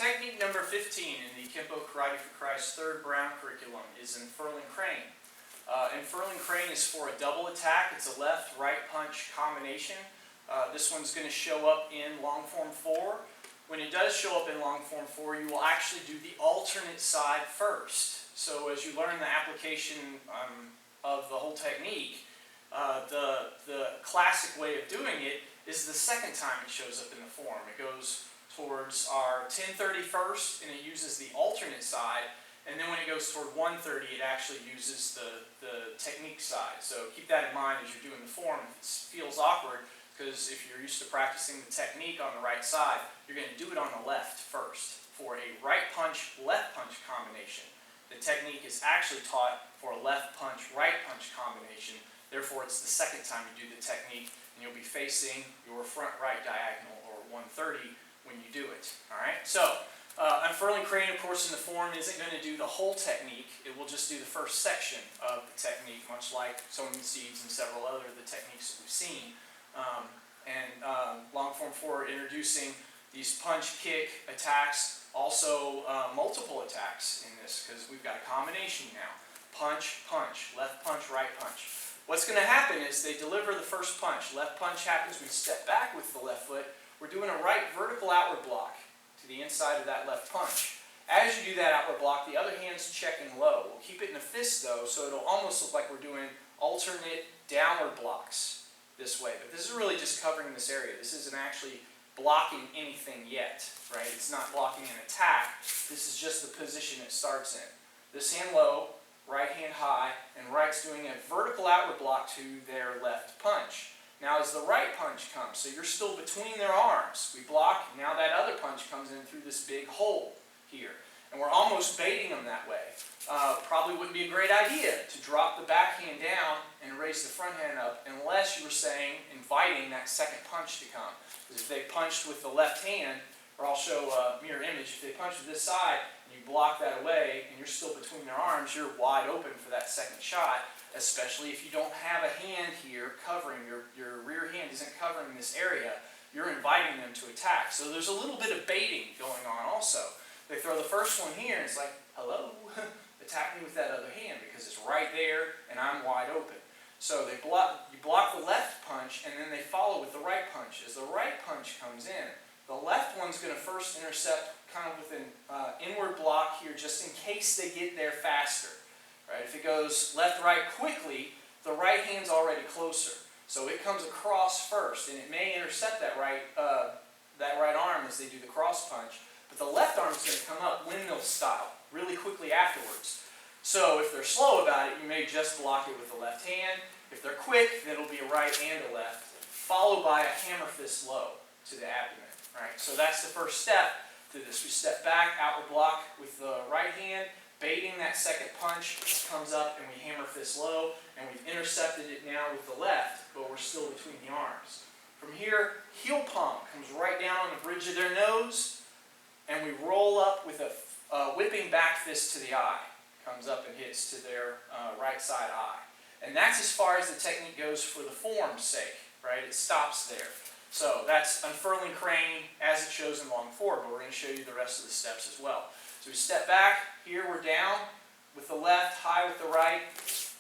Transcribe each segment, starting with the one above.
Technique number 15 in the Kenpo Karate for Christ third Brown curriculum is Unfurling Crane. Unfurling Crane is for a double attack. It's a left-right punch combination. This one's going to show up in long form 4. When it does show up in long form 4, you will actually do the alternate side first. So as you learn the application of the whole technique, the classic way of doing it is the second time it shows up in the form. It goes towards our 10:30 first, and it uses the alternate side, and then when it goes toward 1:30, it actually uses the technique side. So keep that in mind as you're doing the form. If it feels awkward, because if you're used to practicing the technique on the right side, you're going to do it on the left first for a right punch, left punch combination. The technique is actually taught for a left punch, right punch combination. Therefore, it's the second time you do the technique, and you'll be facing your front right diagonal, or 130, when you do it. Alright, so Unfurling Crane, of course, in the form isn't going to do the whole technique. It will just do the first section of the technique, much like sowing the seeds and several other of the techniques that we've seen. Long form 4 introducing these punch kick attacks, also multiple attacks in this, because we've got a combination now. Punch, punch, left punch, right punch. What's going to happen is they deliver the first punch. Left punch happens, we step back with the left foot. We're doing a right vertical outward block to the inside of that left punch. As you do that outward block, the other hand's checking low. We'll keep it in a fist though, so it'll almost look like we're doing alternate downward blocks this way. But this is really just covering this area. This isn't actually blocking anything yet, right? It's not blocking an attack. This is just the position it starts in. This hand low, right hand high, and right's doing a vertical outward block to their left punch. Now as the right punch comes, so you're still between their arms, we block, now that other punch comes in through this big hole here. And we're almost baiting them that way. Probably wouldn't be a great idea to drop the backhand down and raise the front hand up unless you were saying, inviting that second punch to come. Because if they punched with the left hand, or I'll show a mirror image, if they punch with this side and you block that away and you're still between their arms, you're wide open for that second shot. Especially if you don't have a hand here covering, your rear hand isn't covering this area, you're inviting them to attack. So there's a little bit of baiting going on also. They throw the first one here and it's like, hello, attack me with that other hand because it's right there and I'm wide open. So you block the left punch and then they follow with the right punch. As the right punch comes in, the left one's going to first intercept kind of with an inward block here just in case they get there faster. Right? If it goes left-right quickly, the right hand's already closer. So it comes across first, and it may intercept that right arm as they do the cross punch. But the left arm's going to come up windmill style really quickly afterwards. So if they're slow about it, you may just block it with the left hand. If they're quick, then it'll be a right and a left, followed by a hammer fist low to the abdomen. Right? So that's the first step to this. We step back, outward block with the right hand, baiting that second punch, comes up and we hammer fist low, and we've intercepted it now with the left, but we're still between the arms. From here, heel palm comes right down on the bridge of their nose, and we roll up with a whipping back fist to the eye. Comes up and hits to their right side eye. And that's as far as the technique goes for the form's sake, right? It stops there. So that's Unfurling Crane as it shows in long 4, but we're going to show you the rest of the steps as well. So we step back, here we're down with the left, high with the right,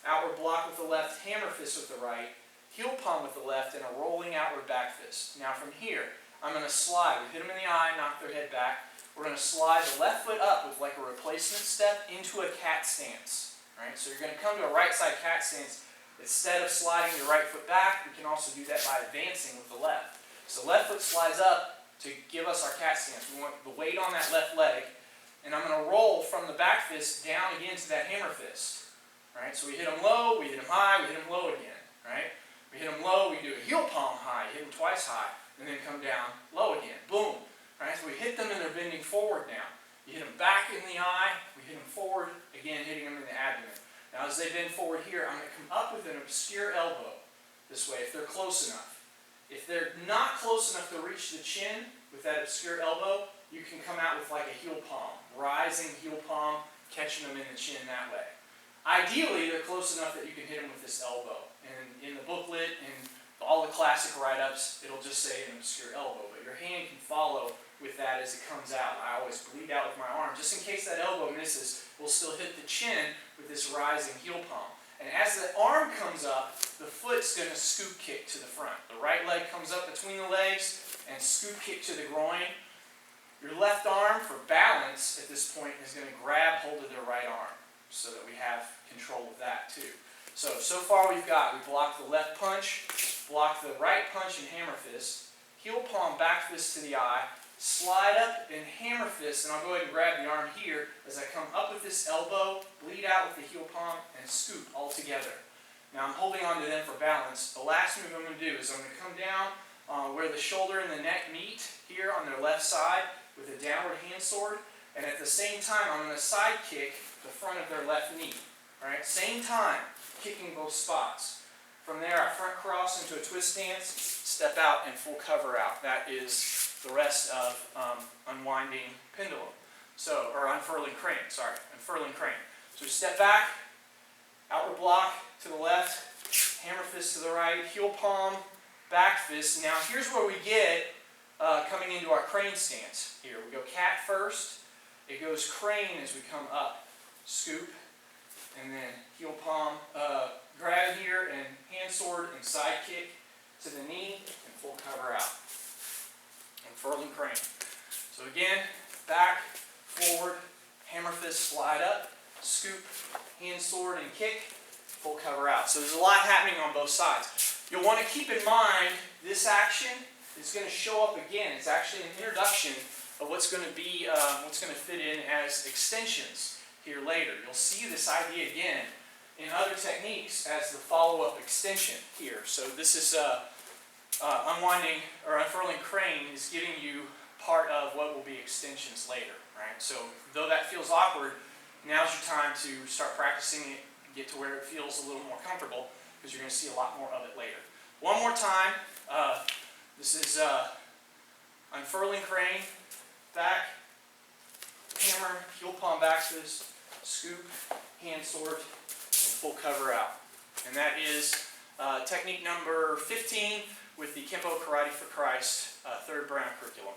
outward block with the left, hammer fist with the right, heel palm with the left, and a rolling outward back fist. Now from here, I'm going to slide. We hit them in the eye, knock their head back. We're going to slide the left foot up with like a replacement step into a cat stance. Right? So you're going to come to a right side cat stance. Instead of sliding your right foot back, we can also do that by advancing with the left. So left foot slides up to give us our cat stance. We want the weight on that left leg. And I'm going to roll from the back fist down again to that hammer fist. Right? So we hit them low, we hit them high, we hit them low again. Right? We hit them low, we do a heel palm high, hit them twice high, and then come down low again. Boom. Right? So we hit them and they're bending forward now. You hit them back in the eye, we hit them forward, again hitting them in the abdomen. Now as they bend forward here, I'm going to come up with an obscure elbow this way if they're close enough. If they're not close enough to reach the chin with that obscure elbow, you can come out with like a heel palm, rising heel palm, catching them in the chin that way. Ideally, they're close enough that you can hit them with this elbow. And in the booklet, in the all the classic write-ups, it'll just say an obscure elbow, but your hand can follow with that as it comes out. I always bleed out with my arm. Just in case that elbow misses, we'll still hit the chin with this rising heel palm. And as the arm comes up, the foot's going to scoop kick to the front. The right leg comes up between the legs and scoop kick to the groin. Your left arm, for balance at this point, is going to grab hold of their right arm so that we have control of that too. So far we blocked the left punch, blocked the right punch and hammer fist, heel palm, back fist to the eye, slide up and hammer fist, and I'll go ahead and grab the arm here as I come up with this elbow, bleed out with the heel palm, and scoop all together. Now I'm holding on to them for balance. The last move I'm going to do is I'm going to come down where the shoulder and the neck meet here on their left side with a downward hand sword, and at the same time I'm going to side kick the front of their left knee. All right, same time, kicking both spots. From there, I front cross into a twist stance, step out, and full cover out. That is the rest of unwinding pendulum. Or unfurling crane, sorry, unfurling crane. So we step back, outward block to the left, hammer fist to the right, heel palm, back fist. Now here's where we get coming into our crane stance. Here, we go cat first, it goes crane as we come up, scoop, and then heel palm, grab here, and hand sword and side kick to the knee, and full cover out. Unfurling crane. So again, back, forward, hammer fist, slide up, scoop, hand sword and kick, full cover out. So there's a lot happening on both sides. You'll want to keep in mind this action is going to show up again. It's actually an introduction of what's going to be, what's going to fit in as extensions here later. You'll see this idea again in other techniques as the follow-up extension here. So this is unwinding or unfurling crane is giving you part of what will be extensions later, right? So though that feels awkward, now's your time to start practicing it, get to where it feels a little more comfortable, because you're going to see a lot more of it later. One more time. This is unfurling crane, back, hammer, heel palm back fist, scoop, hand sword, and full cover out. And that is technique number 15 with the Kenpo Karate for Christ 3rd Brown curriculum.